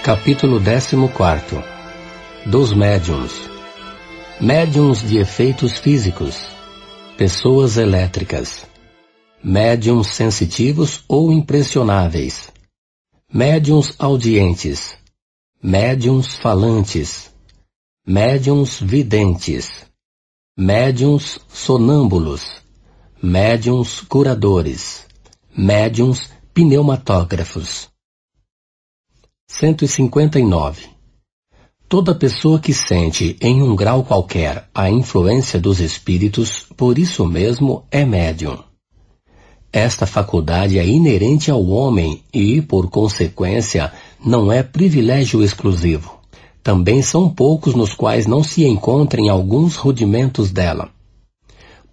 Capítulo 14. Dos médiuns. Médiuns de efeitos físicos. Pessoas elétricas. Médiuns sensitivos ou impressionáveis. Médiuns audientes. Médiuns falantes. Médiuns videntes. Médiuns sonâmbulos. Médiuns curadores. Médiuns pneumatógrafos. 159. Toda pessoa que sente, em um grau qualquer, a influência dos espíritos, por isso mesmo é médium. Esta faculdade é inerente ao homem e, por consequência, não é privilégio exclusivo. Também são poucos nos quais não se encontrem alguns rudimentos dela.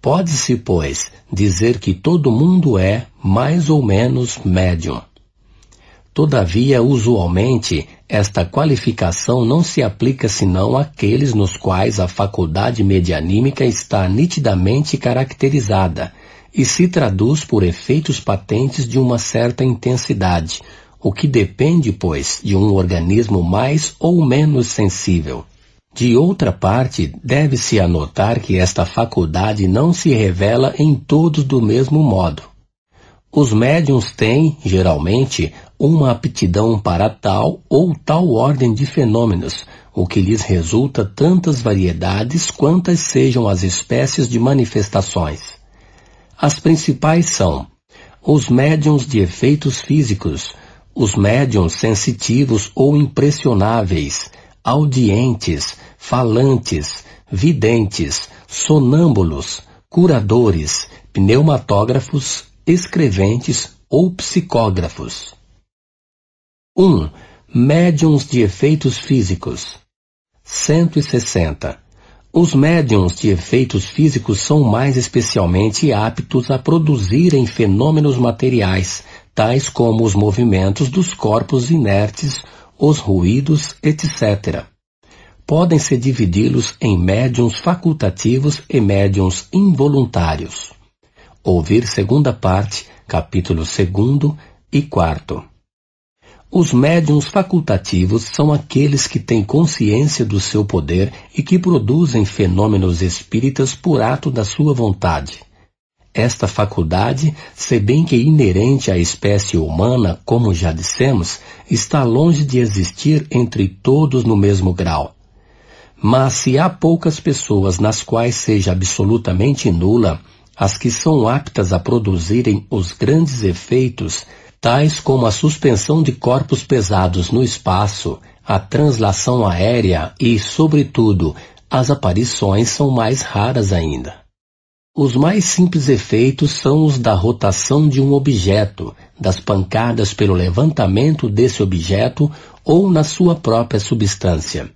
Pode-se, pois, dizer que todo mundo é, mais ou menos, médium. Todavia, usualmente, esta qualificação não se aplica senão àqueles nos quais a faculdade medianímica está nitidamente caracterizada e se traduz por efeitos patentes de uma certa intensidade, o que depende, pois, de um organismo mais ou menos sensível. De outra parte, deve-se anotar que esta faculdade não se revela em todos do mesmo modo. Os médiuns têm, geralmente, uma aptidão para tal ou tal ordem de fenômenos, o que lhes resulta tantas variedades quantas sejam as espécies de manifestações. As principais são os médiuns de efeitos físicos, os médiuns sensitivos ou impressionáveis, audientes, falantes, videntes, sonâmbulos, curadores, pneumatógrafos, escreventes ou psicógrafos. 1. Médiuns de efeitos físicos. 160. Os médiuns de efeitos físicos são mais especialmente aptos a produzirem fenômenos materiais, tais como os movimentos dos corpos inertes, os ruídos, etc. Podem-se dividi-los em médiuns facultativos e médiuns involuntários. Ouvir segunda parte, capítulo 2 e 4. Os médiuns facultativos são aqueles que têm consciência do seu poder e que produzem fenômenos espíritas por ato da sua vontade. Esta faculdade, se bem que inerente à espécie humana, como já dissemos, está longe de existir entre todos no mesmo grau. Mas se há poucas pessoas nas quais seja absolutamente nula, as que são aptas a produzirem os grandes efeitos, tais como a suspensão de corpos pesados no espaço, a translação aérea e, sobretudo, as aparições são mais raras ainda. Os mais simples efeitos são os da rotação de um objeto, das pancadas pelo levantamento desse objeto ou na sua própria substância.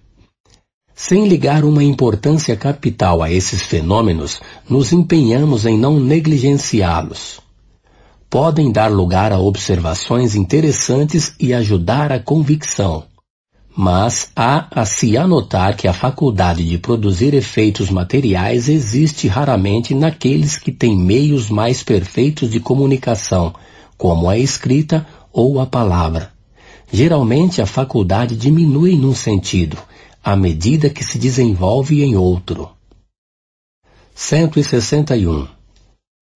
Sem ligar uma importância capital a esses fenômenos, nos empenhamos em não negligenciá-los. Podem dar lugar a observações interessantes e ajudar à convicção. Mas há a se anotar que a faculdade de produzir efeitos materiais existe raramente naqueles que têm meios mais perfeitos de comunicação, como a escrita ou a palavra. Geralmente a faculdade diminui num sentido, à medida que se desenvolve em outro. 161.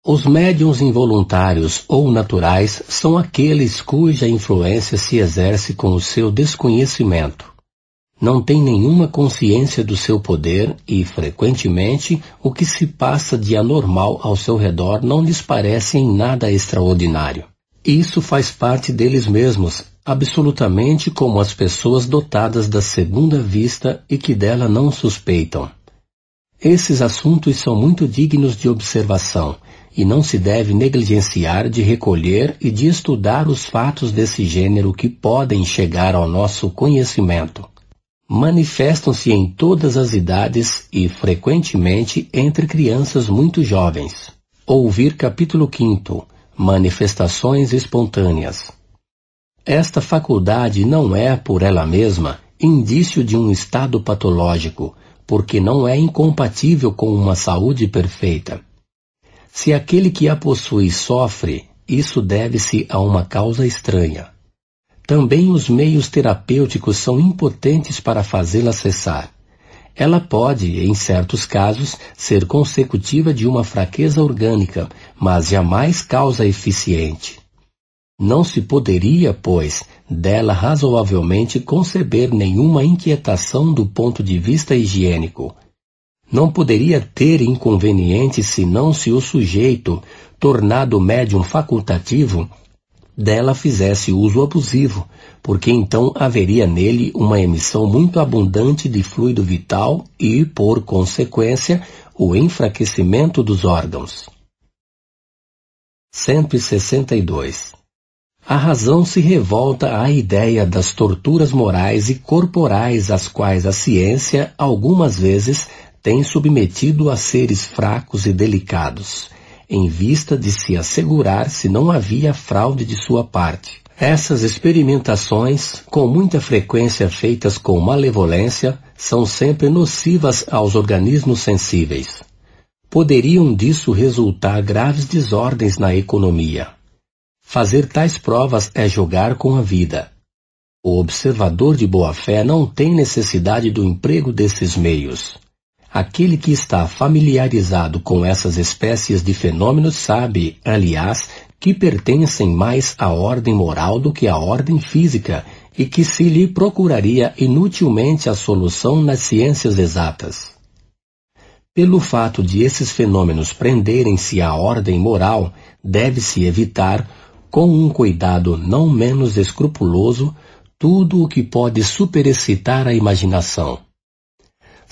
Os médiuns involuntários ou naturais são aqueles cuja influência se exerce com o seu desconhecimento. Não têm nenhuma consciência do seu poder e, frequentemente, o que se passa de anormal ao seu redor não lhes parece em nada extraordinário. Isso faz parte deles mesmos, absolutamente como as pessoas dotadas da segunda vista e que dela não suspeitam. Esses assuntos são muito dignos de observação, e não se deve negligenciar de recolher e de estudar os fatos desse gênero que podem chegar ao nosso conhecimento. Manifestam-se em todas as idades e, frequentemente, entre crianças muito jovens. Ouvir capítulo 5. Manifestações espontâneas. Esta faculdade não é, por ela mesma, indício de um estado patológico, porque não é incompatível com uma saúde perfeita. Se aquele que a possui sofre, isso deve-se a uma causa estranha. também os meios terapêuticos são impotentes para fazê-la cessar. Ela pode, em certos casos, ser consecutiva de uma fraqueza orgânica, mas jamais causa eficiente. Não se poderia, pois, dela razoavelmente conceber nenhuma inquietação do ponto de vista higiênico. Não poderia ter inconveniente senão se o sujeito, tornado médium facultativo, dela fizesse uso abusivo, porque então haveria nele uma emissão muito abundante de fluido vital e, por consequência, o enfraquecimento dos órgãos. 162. A razão se revolta à ideia das torturas morais e corporais às quais a ciência, algumas vezes, tem submetido a seres fracos e delicados, em vista de se assegurar se não havia fraude de sua parte. Essas experimentações, com muita frequência feitas com malevolência, são sempre nocivas aos organismos sensíveis. Poderiam disso resultar graves desordens na economia. Fazer tais provas é jogar com a vida. O observador de boa-fé não tem necessidade do emprego desses meios. Aquele que está familiarizado com essas espécies de fenômenos sabe, aliás, que pertencem mais à ordem moral do que à ordem física e que se lhe procuraria inutilmente a solução nas ciências exatas. Pelo fato de esses fenômenos prenderem-se à ordem moral, deve-se evitar, com um cuidado não menos escrupuloso, tudo o que pode superexcitar a imaginação.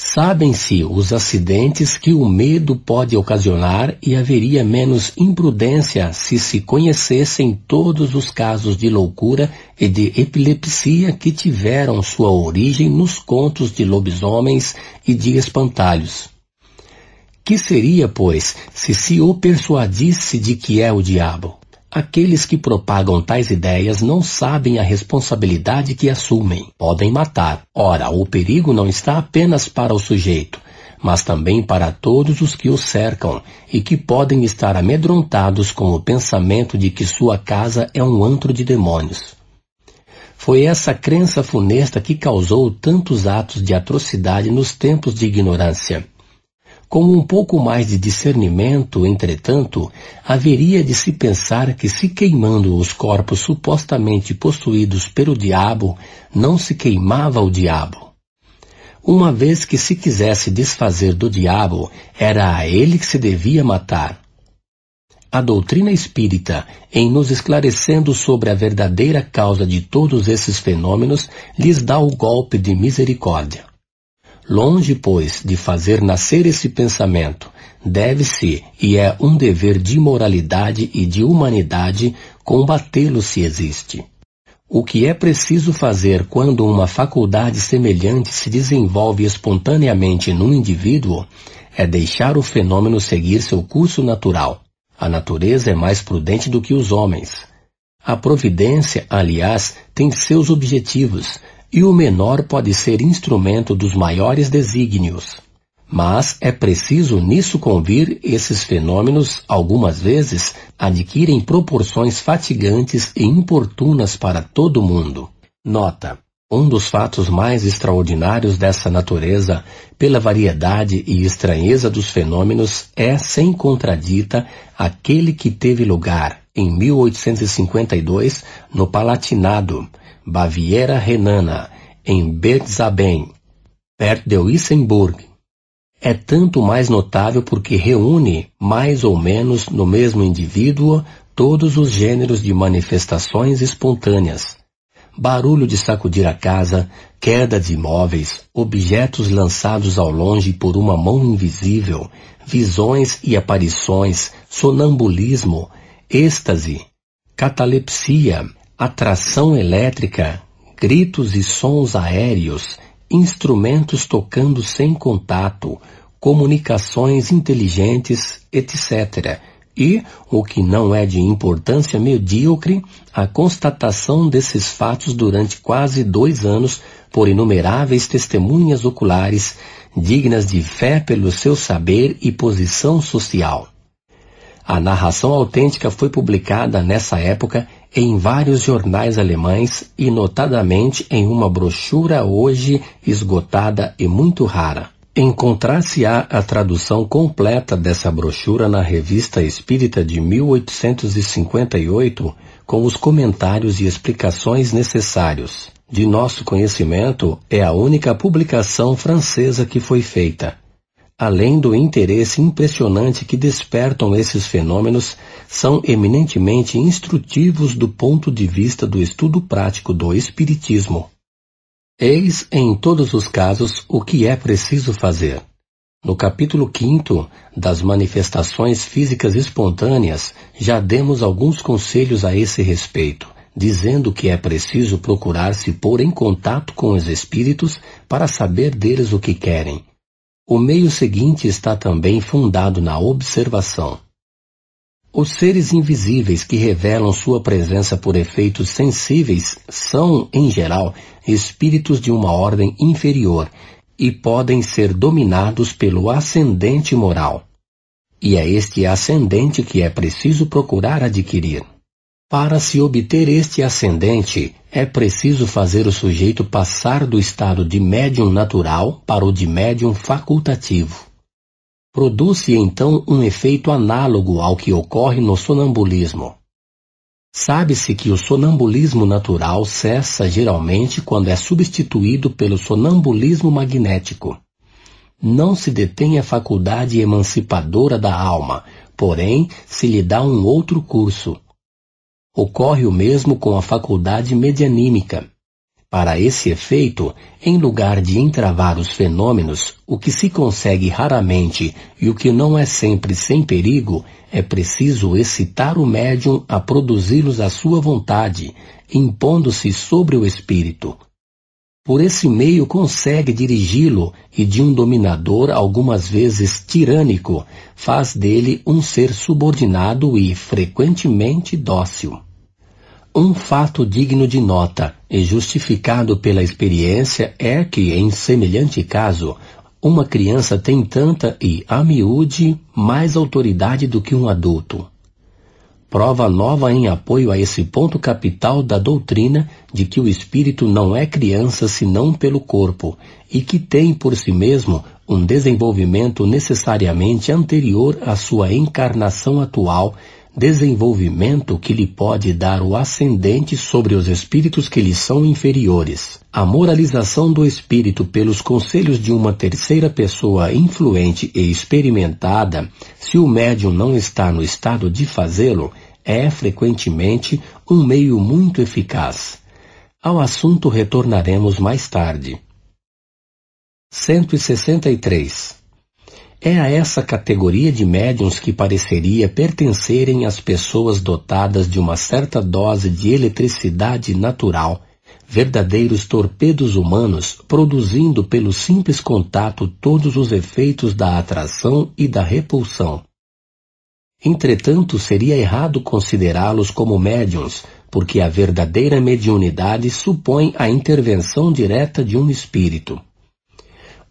Sabem-se os acidentes que o medo pode ocasionar e haveria menos imprudência se conhecessem todos os casos de loucura e de epilepsia que tiveram sua origem nos contos de lobisomens e de espantalhos. Que seria, pois, se o persuadisse de que é o diabo? Aqueles que propagam tais ideias não sabem a responsabilidade que assumem. Podem matar. Ora, o perigo não está apenas para o sujeito, mas também para todos os que o cercam e que podem estar amedrontados com o pensamento de que sua casa é um antro de demônios. Foi essa crença funesta que causou tantos atos de atrocidade nos tempos de ignorância. Com um pouco mais de discernimento, entretanto, haveria de se pensar que se queimando os corpos supostamente possuídos pelo diabo, não se queimava o diabo. Uma vez que se quisesse desfazer do diabo, era a ele que se devia matar. A doutrina espírita, em nos esclarecendo sobre a verdadeira causa de todos esses fenômenos, lhes dá o golpe de misericórdia. Longe, pois, de fazer nascer esse pensamento, deve-se, e é um dever de moralidade e de humanidade, combatê-lo se existe. O que é preciso fazer quando uma faculdade semelhante se desenvolve espontaneamente num indivíduo é deixar o fenômeno seguir seu curso natural. A natureza é mais prudente do que os homens. A providência, aliás, tem seus objetivos, e o menor pode ser instrumento dos maiores desígnios. Mas é preciso nisso convir esses fenômenos, algumas vezes, adquirem proporções fatigantes e importunas para todo mundo. Nota: um dos fatos mais extraordinários dessa natureza, pela variedade e estranheza dos fenômenos, é, sem contradita, aquele que teve lugar, em 1852, no Palatinado, Baviera Renana, em Bergzabern, perto de Wissemburg. É tanto mais notável porque reúne, mais ou menos no mesmo indivíduo, todos os gêneros de manifestações espontâneas. Barulho de sacudir a casa, queda de imóveis, objetos lançados ao longe por uma mão invisível, visões e aparições, sonambulismo, êxtase, catalepsia, atração elétrica, gritos e sons aéreos, instrumentos tocando sem contato, comunicações inteligentes, etc. E, o que não é de importância medíocre, a constatação desses fatos durante quase 2 anos por inumeráveis testemunhas oculares, dignas de fé pelo seu saber e posição social. A narração autêntica foi publicada nessa época em vários jornais alemães e notadamente em uma brochura hoje esgotada e muito rara. Encontrar-se-á a tradução completa dessa brochura na Revista Espírita de 1858, com os comentários e explicações necessários. De nosso conhecimento, é a única publicação francesa que foi feita. Além do interesse impressionante que despertam esses fenômenos, são eminentemente instrutivos do ponto de vista do estudo prático do Espiritismo. Eis, em todos os casos, o que é preciso fazer. No capítulo 5 das manifestações físicas espontâneas, já demos alguns conselhos a esse respeito, dizendo que é preciso procurar se pôr em contato com os espíritos para saber deles o que querem. O meio seguinte está também fundado na observação. Os seres invisíveis que revelam sua presença por efeitos sensíveis são, em geral, espíritos de uma ordem inferior e podem ser dominados pelo ascendente moral. E é este ascendente que é preciso procurar adquirir. Para se obter este ascendente, é preciso fazer o sujeito passar do estado de médium natural para o de médium facultativo. Produz-se então um efeito análogo ao que ocorre no sonambulismo. Sabe-se que o sonambulismo natural cessa geralmente quando é substituído pelo sonambulismo magnético. Não se detém a faculdade emancipadora da alma, porém se lhe dá um outro curso. Ocorre o mesmo com a faculdade medianímica. Para esse efeito, em lugar de entravar os fenômenos, o que se consegue raramente e o que não é sempre sem perigo, é preciso excitar o médium a produzi-los à sua vontade, impondo-se sobre o espírito. Por esse meio consegue dirigi-lo e de um dominador algumas vezes tirânico, faz dele um ser subordinado e, frequentemente, dócil. Um fato digno de nota e justificado pela experiência é que, em semelhante caso, uma criança tem tanta e, a miúde, mais autoridade do que um adulto. Prova nova em apoio a esse ponto capital da doutrina de que o espírito não é criança senão pelo corpo e que tem por si mesmo um desenvolvimento necessariamente anterior à sua encarnação atual, desenvolvimento que lhe pode dar o ascendente sobre os espíritos que lhe são inferiores. A moralização do espírito pelos conselhos de uma terceira pessoa influente e experimentada, se o médium não está no estado de fazê-lo, é frequentemente um meio muito eficaz. Ao assunto retornaremos mais tarde. 163. É a essa categoria de médiuns que pareceria pertencerem as pessoas dotadas de uma certa dose de eletricidade natural, verdadeiros torpedos humanos, produzindo pelo simples contato todos os efeitos da atração e da repulsão. Entretanto, seria errado considerá-los como médiuns, porque a verdadeira mediunidade supõe a intervenção direta de um espírito.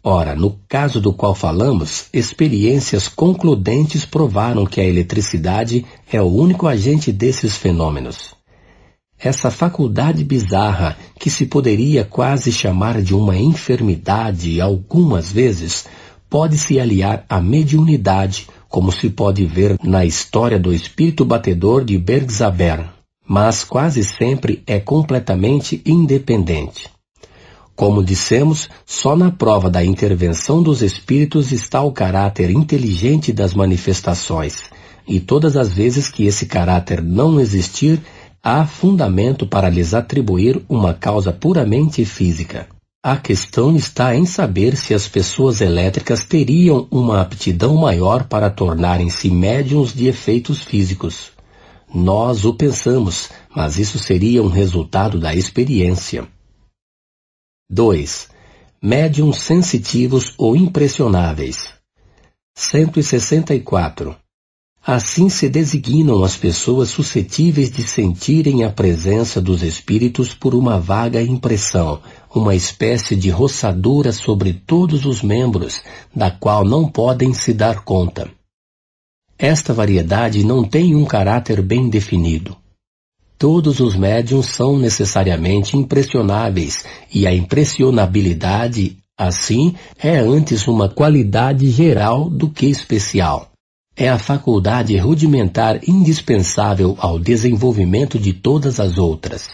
Ora, no caso do qual falamos, experiências concludentes provaram que a eletricidade é o único agente desses fenômenos. Essa faculdade bizarra, que se poderia quase chamar de uma enfermidade algumas vezes, pode se aliar à mediunidade, como se pode ver na história do espírito batedor de Bergzaber, mas quase sempre é completamente independente. Como dissemos, só na prova da intervenção dos espíritos está o caráter inteligente das manifestações, e todas as vezes que esse caráter não existir, há fundamento para lhes atribuir uma causa puramente física. A questão está em saber se as pessoas elétricas teriam uma aptidão maior para tornarem-se médiuns de efeitos físicos. Nós o pensamos, mas isso seria um resultado da experiência. 2. Médiuns sensitivos ou impressionáveis. 164. Assim se designam as pessoas suscetíveis de sentirem a presença dos espíritos por uma vaga impressão, uma espécie de roçadura sobre todos os membros, da qual não podem se dar conta. Esta variedade não tem um caráter bem definido. Todos os médiuns são necessariamente impressionáveis, e a impressionabilidade, assim, é antes uma qualidade geral do que especial. É a faculdade rudimentar indispensável ao desenvolvimento de todas as outras.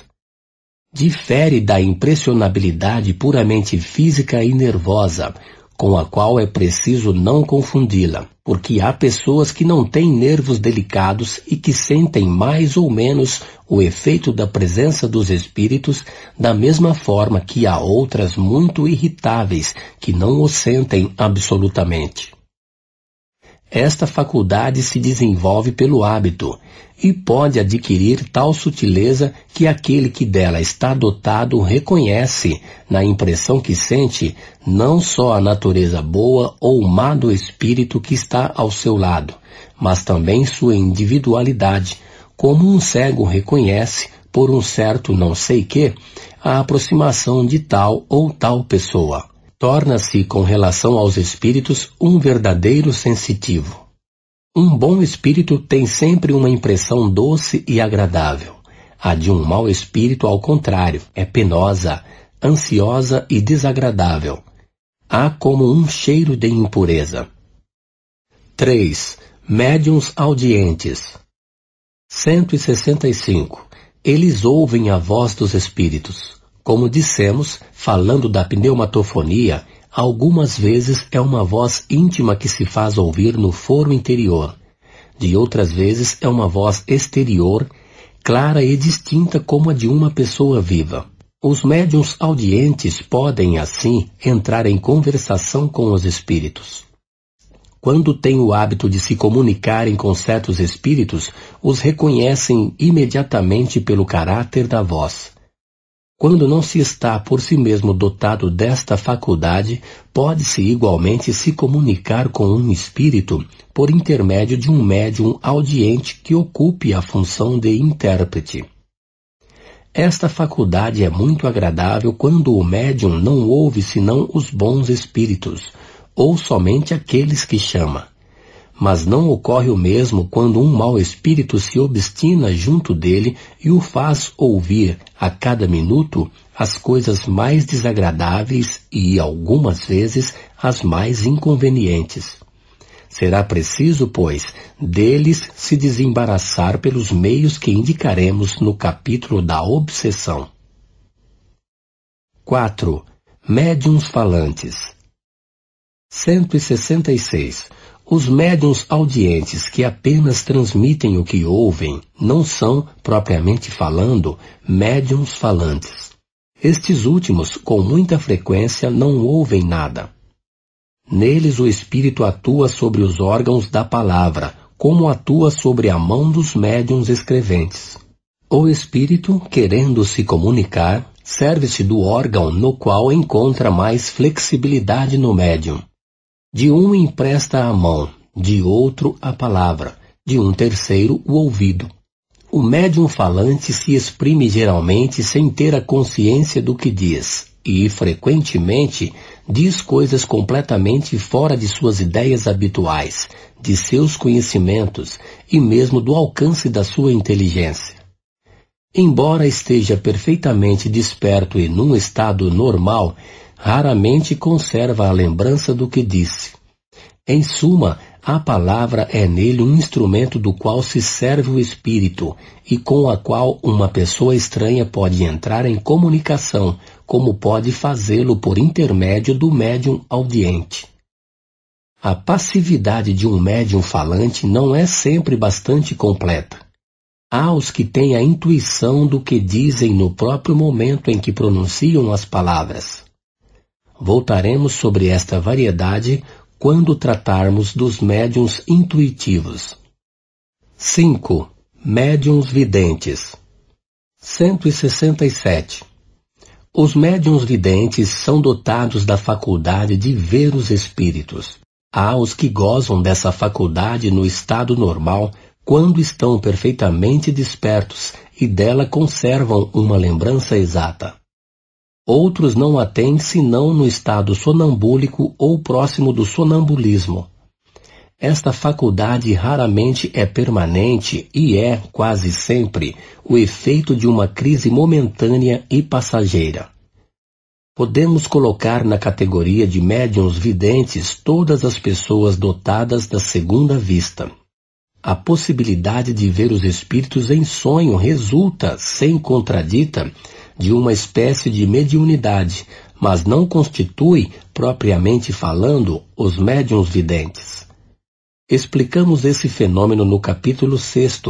Difere da impressionabilidade puramente física e nervosa, com a qual é preciso não confundi-la, porque há pessoas que não têm nervos delicados e que sentem mais ou menos o efeito da presença dos espíritos, da mesma forma que há outras muito irritáveis que não o sentem absolutamente. Esta faculdade se desenvolve pelo hábito e pode adquirir tal sutileza que aquele que dela está dotado reconhece, na impressão que sente, não só a natureza boa ou má do espírito que está ao seu lado, mas também sua individualidade, como um cego reconhece, por um certo não sei quê, a aproximação de tal ou tal pessoa. Torna-se, com relação aos espíritos, um verdadeiro sensitivo. Um bom espírito tem sempre uma impressão doce e agradável. A de um mau espírito, ao contrário, é penosa, ansiosa e desagradável. Há como um cheiro de impureza. 3. Médiuns audientes. 165. Eles ouvem a voz dos espíritos. Como dissemos, falando da pneumatofonia, algumas vezes é uma voz íntima que se faz ouvir no foro interior. De outras vezes é uma voz exterior, clara e distinta como a de uma pessoa viva. Os médiuns audientes podem, assim, entrar em conversação com os espíritos. Quando têm o hábito de se comunicarem com certos espíritos, os reconhecem imediatamente pelo caráter da voz. Quando não se está por si mesmo dotado desta faculdade, pode-se igualmente se comunicar com um espírito por intermédio de um médium audiente que ocupe a função de intérprete. Esta faculdade é muito agradável quando o médium não ouve senão os bons espíritos, ou somente aqueles que chama. Mas não ocorre o mesmo quando um mau espírito se obstina junto dele e o faz ouvir, a cada minuto, as coisas mais desagradáveis e, algumas vezes, as mais inconvenientes. Será preciso, pois, deles se desembaraçar pelos meios que indicaremos no capítulo da obsessão. 4. Médiuns falantes. 166. Os médiuns audientes que apenas transmitem o que ouvem não são, propriamente falando, médiuns falantes. Estes últimos, com muita frequência, não ouvem nada. Neles o espírito atua sobre os órgãos da palavra, como atua sobre a mão dos médiuns escreventes. O espírito, querendo se comunicar, serve-se do órgão no qual encontra mais flexibilidade no médium. De um empresta a mão, de outro a palavra, de um terceiro o ouvido. O médium falante se exprime geralmente sem ter a consciência do que diz, e, frequentemente, diz coisas completamente fora de suas ideias habituais, de seus conhecimentos e mesmo do alcance da sua inteligência. Embora esteja perfeitamente desperto e num estado normal, raramente conserva a lembrança do que disse. Em suma, a palavra é nele um instrumento do qual se serve o espírito e com a qual uma pessoa estranha pode entrar em comunicação, como pode fazê-lo por intermédio do médium audiente. A passividade de um médium falante não é sempre bastante completa. Há os que têm a intuição do que dizem no próprio momento em que pronunciam as palavras. Voltaremos sobre esta variedade quando tratarmos dos médiuns intuitivos. 5. Médiuns videntes. 167. Os médiuns videntes são dotados da faculdade de ver os espíritos. Há os que gozam dessa faculdade no estado normal, quando estão perfeitamente despertos e dela conservam uma lembrança exata. Outros não a têm senão no estado sonambúlico ou próximo do sonambulismo. esta faculdade raramente é permanente e é, quase sempre, o efeito de uma crise momentânea e passageira. Podemos colocar na categoria de médiuns videntes todas as pessoas dotadas da segunda vista. A possibilidade de ver os espíritos em sonho resulta, sem contradita, de uma espécie de mediunidade, mas não constitui, propriamente falando, os médiuns videntes. Explicamos esse fenômeno no capítulo 6,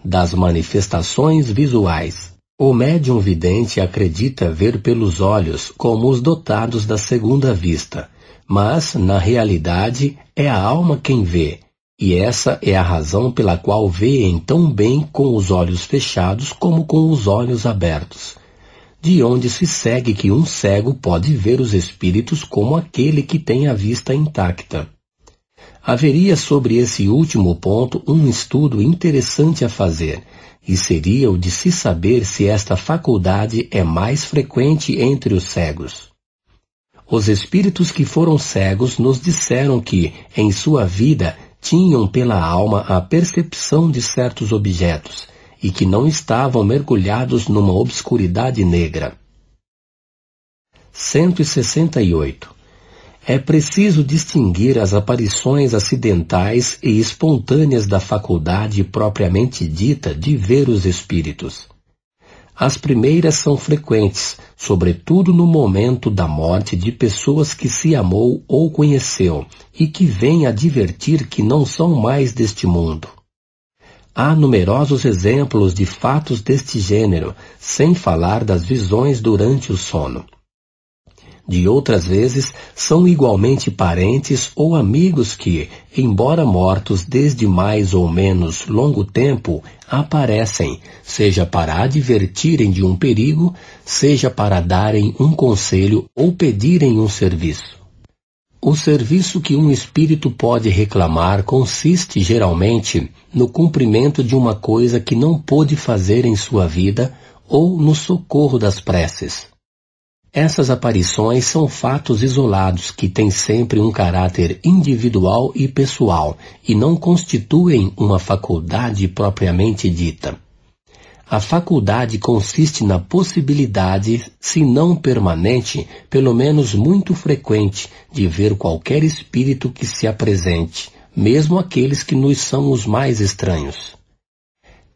das manifestações visuais. O médium vidente acredita ver pelos olhos como os dotados da segunda vista, mas, na realidade, é a alma quem vê, e essa é a razão pela qual vêem tão bem com os olhos fechados como com os olhos abertos, de onde se segue que um cego pode ver os espíritos como aquele que tem a vista intacta. Haveria sobre esse último ponto um estudo interessante a fazer, e seria o de se saber se esta faculdade é mais frequente entre os cegos. Os espíritos que foram cegos nos disseram que, em sua vida, tinham pela alma a percepção de certos objetos, e que não estavam mergulhados numa obscuridade negra. 168. É preciso distinguir as aparições acidentais e espontâneas da faculdade propriamente dita de ver os espíritos. As primeiras são frequentes, sobretudo no momento da morte de pessoas que se amou ou conheceu e que vêm advertir que não são mais deste mundo. Há numerosos exemplos de fatos deste gênero, sem falar das visões durante o sono. De outras vezes, são igualmente parentes ou amigos que, embora mortos desde mais ou menos longo tempo, aparecem, seja para advertirem de um perigo, seja para darem um conselho ou pedirem um serviço. O serviço que um espírito pode reclamar consiste, geralmente, no cumprimento de uma coisa que não pôde fazer em sua vida ou no socorro das preces. Essas aparições são fatos isolados que têm sempre um caráter individual e pessoal e não constituem uma faculdade propriamente dita. A faculdade consiste na possibilidade, se não permanente, pelo menos muito frequente, de ver qualquer espírito que se apresente, mesmo aqueles que nos são os mais estranhos.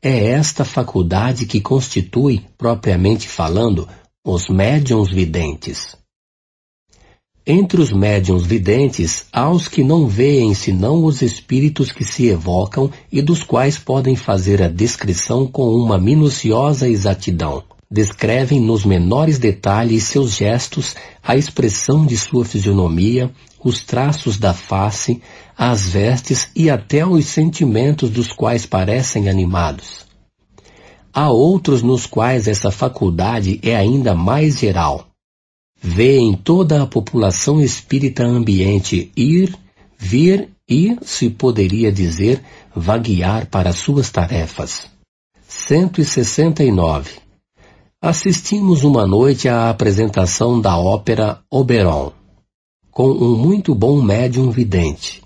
É esta faculdade que constitui, propriamente falando, os médiuns videntes. Entre os médiuns videntes, há os que não veem senão os espíritos que se evocam e dos quais podem fazer a descrição com uma minuciosa exatidão. Descrevem nos menores detalhes seus gestos, a expressão de sua fisionomia, os traços da face, as vestes e até os sentimentos dos quais parecem animados. Há outros nos quais essa faculdade é ainda mais geral. Vêem toda a população espírita ambiente ir, vir e, se poderia dizer, vaguear para suas tarefas. 169. Assistimos uma noite à apresentação da ópera Oberon, com um muito bom médium vidente.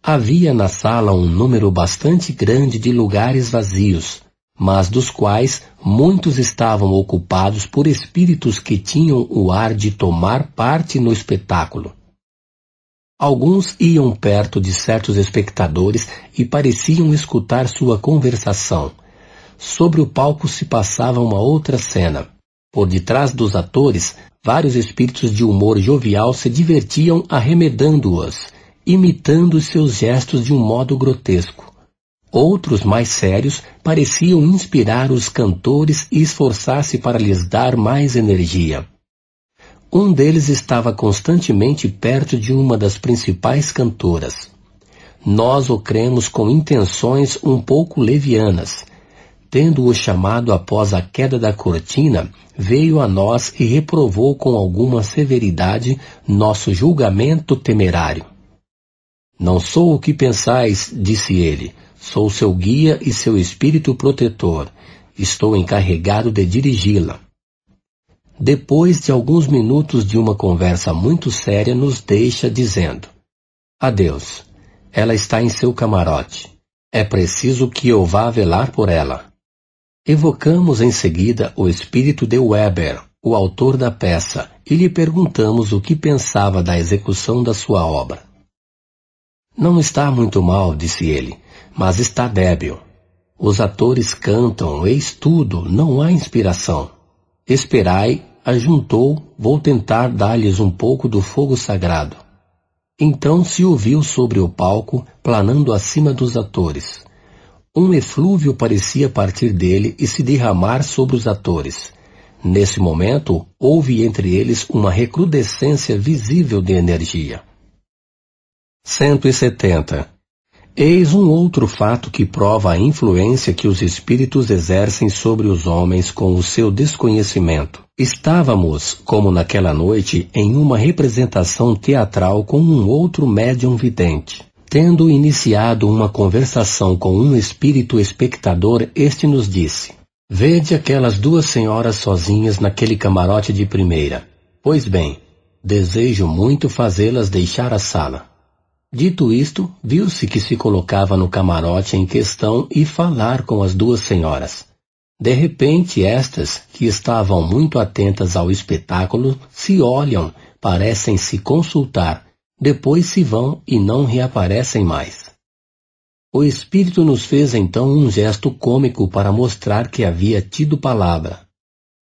Havia na sala um número bastante grande de lugares vazios, mas dos quais muitos estavam ocupados por espíritos que tinham o ar de tomar parte no espetáculo. Alguns iam perto de certos espectadores e pareciam escutar sua conversação. Sobre o palco se passava uma outra cena. Por detrás dos atores, vários espíritos de humor jovial se divertiam arremedando-os, imitando seus gestos de um modo grotesco. Outros, mais sérios, pareciam inspirar os cantores e esforçar-se para lhes dar mais energia. Um deles estava constantemente perto de uma das principais cantoras. Nós o cremos com intenções um pouco levianas. Tendo-o chamado após a queda da cortina, veio a nós e reprovou com alguma severidade nosso julgamento temerário. «Não sou o que pensais», disse ele. Sou seu guia e seu espírito protetor. Estou encarregado de dirigi-la. Depois de alguns minutos de uma conversa muito séria, nos deixa dizendo: Adeus. Ela está em seu camarote. É preciso que eu vá velar por ela. Evocamos em seguida o espírito de Weber, o autor da peça, e lhe perguntamos o que pensava da execução da sua obra. Não está muito mal, disse ele, mas está débil. Os atores cantam, eis tudo, não há inspiração. Esperai, ajuntou, vou tentar dar-lhes um pouco do fogo sagrado. Então se ouviu sobre o palco, planando acima dos atores. Um eflúvio parecia partir dele e se derramar sobre os atores. Nesse momento, houve entre eles uma recrudescência visível de energia. 170. Eis um outro fato que prova a influência que os espíritos exercem sobre os homens com o seu desconhecimento. Estávamos, como naquela noite, em uma representação teatral com um outro médium vidente. Tendo iniciado uma conversação com um espírito espectador, este nos disse: Vede aquelas duas senhoras sozinhas naquele camarote de primeira. Pois bem, desejo muito fazê-las deixar a sala. Dito isto, viu-se que se colocava no camarote em questão e falar com as duas senhoras. De repente, estas, que estavam muito atentas ao espetáculo, se olham, parecem se consultar, depois se vão e não reaparecem mais. O Espírito nos fez então um gesto cômico para mostrar que havia tido palavra.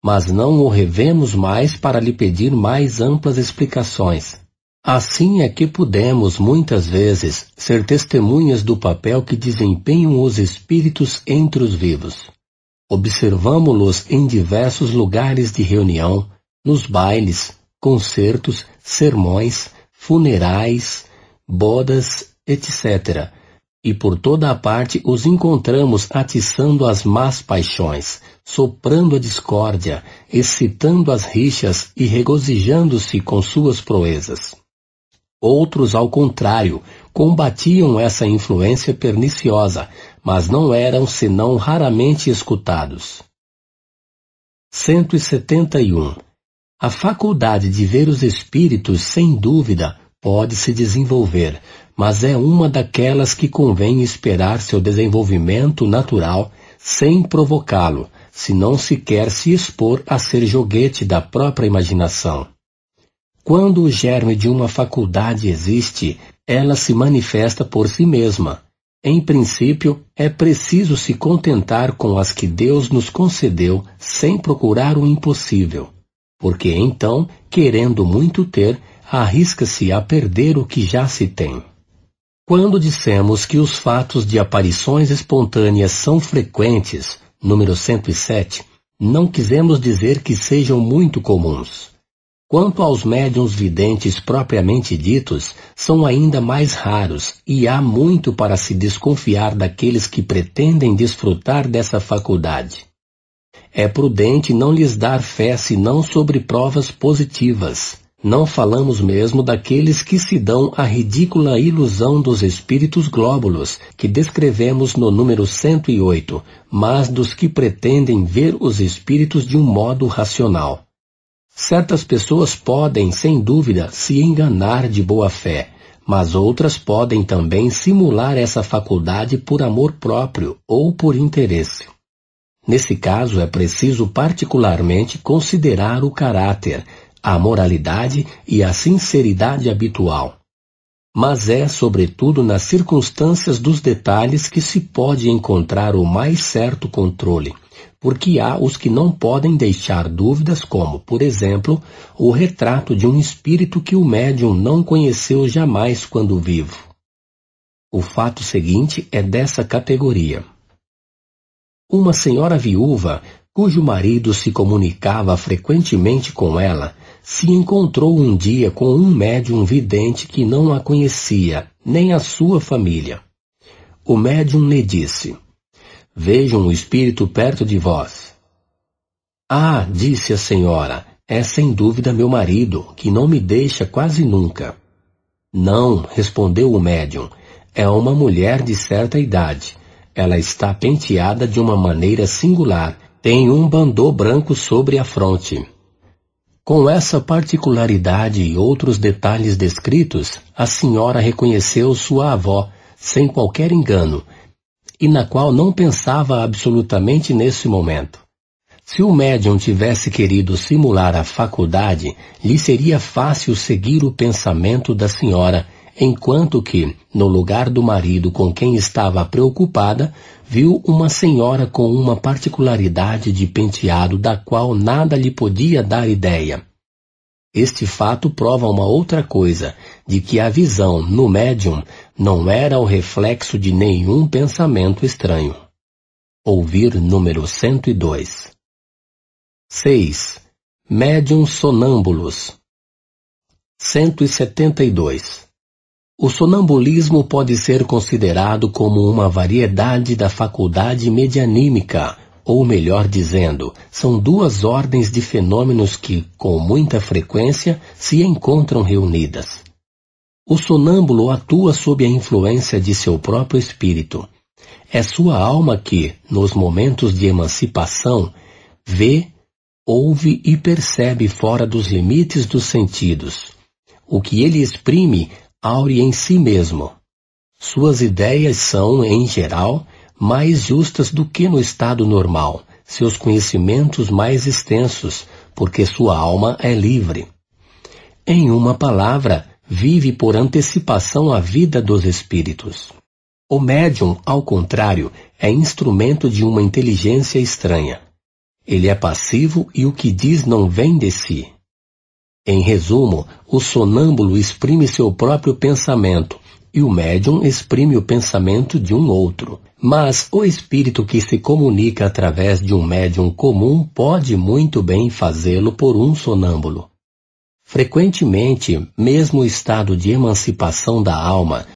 Mas não o revemos mais para lhe pedir mais amplas explicações. Assim é que pudemos, muitas vezes, ser testemunhas do papel que desempenham os espíritos entre os vivos. Observamo-los em diversos lugares de reunião, nos bailes, concertos, sermões, funerais, bodas, etc. E por toda a parte os encontramos atiçando as más paixões, soprando a discórdia, excitando as rixas e regozijando-se com suas proezas. Outros, ao contrário, combatiam essa influência perniciosa, mas não eram senão raramente escutados. 171. A faculdade de ver os espíritos, sem dúvida, pode se desenvolver, mas é uma daquelas que convém esperar seu desenvolvimento natural sem provocá-lo, se não se quer se expor a ser joguete da própria imaginação. Quando o germe de uma faculdade existe, ela se manifesta por si mesma. Em princípio, é preciso se contentar com as que Deus nos concedeu sem procurar o impossível, porque então, querendo muito ter, arrisca-se a perder o que já se tem. Quando dissemos que os fatos de aparições espontâneas são frequentes, número 107, não quisemos dizer que sejam muito comuns. Quanto aos médiuns videntes propriamente ditos, são ainda mais raros e há muito para se desconfiar daqueles que pretendem desfrutar dessa faculdade. É prudente não lhes dar fé senão sobre provas positivas. Não falamos mesmo daqueles que se dão a ridícula ilusão dos espíritos glóbulos, que descrevemos no número 108, mas dos que pretendem ver os espíritos de um modo racional. Certas pessoas podem, sem dúvida, se enganar de boa fé, mas outras podem também simular essa faculdade por amor próprio ou por interesse. Nesse caso, é preciso particularmente considerar o caráter, a moralidade e a sinceridade habitual. Mas é, sobretudo, nas circunstâncias dos detalhes que se pode encontrar o mais certo controle, porque há os que não podem deixar dúvidas, como, por exemplo, o retrato de um espírito que o médium não conheceu jamais quando vivo. O fato seguinte é dessa categoria. Uma senhora viúva, cujo marido se comunicava frequentemente com ela, se encontrou um dia com um médium vidente que não a conhecia, nem a sua família. O médium lhe disse: Vejo um espírito perto de vós. Ah, disse a senhora, é sem dúvida meu marido, que não me deixa quase nunca. Não, respondeu o médium, é uma mulher de certa idade. Ela está penteada de uma maneira singular, tem um bandô branco sobre a fronte. Com essa particularidade e outros detalhes descritos, a senhora reconheceu sua avó, sem qualquer engano, e na qual não pensava absolutamente nesse momento. Se o médium tivesse querido simular a faculdade, lhe seria fácil seguir o pensamento da senhora, enquanto que, no lugar do marido com quem estava preocupada, viu uma senhora com uma particularidade de penteado da qual nada lhe podia dar ideia. Este fato prova uma outra coisa, de que a visão no médium não era o reflexo de nenhum pensamento estranho. Ouvir número 102. 6. Médiuns sonâmbulos. 172. O sonambulismo pode ser considerado como uma variedade da faculdade medianímica, ou melhor dizendo, são duas ordens de fenômenos que, com muita frequência, se encontram reunidas. O sonâmbulo atua sob a influência de seu próprio espírito. É sua alma que, nos momentos de emancipação, vê, ouve e percebe fora dos limites dos sentidos. O que ele exprime aure em si mesmo. Suas ideias são, em geral, mais justas do que no estado normal, seus conhecimentos mais extensos, porque sua alma é livre. Em uma palavra, vive por antecipação a vida dos espíritos. O médium, ao contrário, é instrumento de uma inteligência estranha. Ele é passivo e o que diz não vem de si. Em resumo, o sonâmbulo exprime seu próprio pensamento e o médium exprime o pensamento de um outro. Mas o espírito que se comunica através de um médium comum pode muito bem fazê-lo por um sonâmbulo. Frequentemente, mesmo o estado de emancipação da alma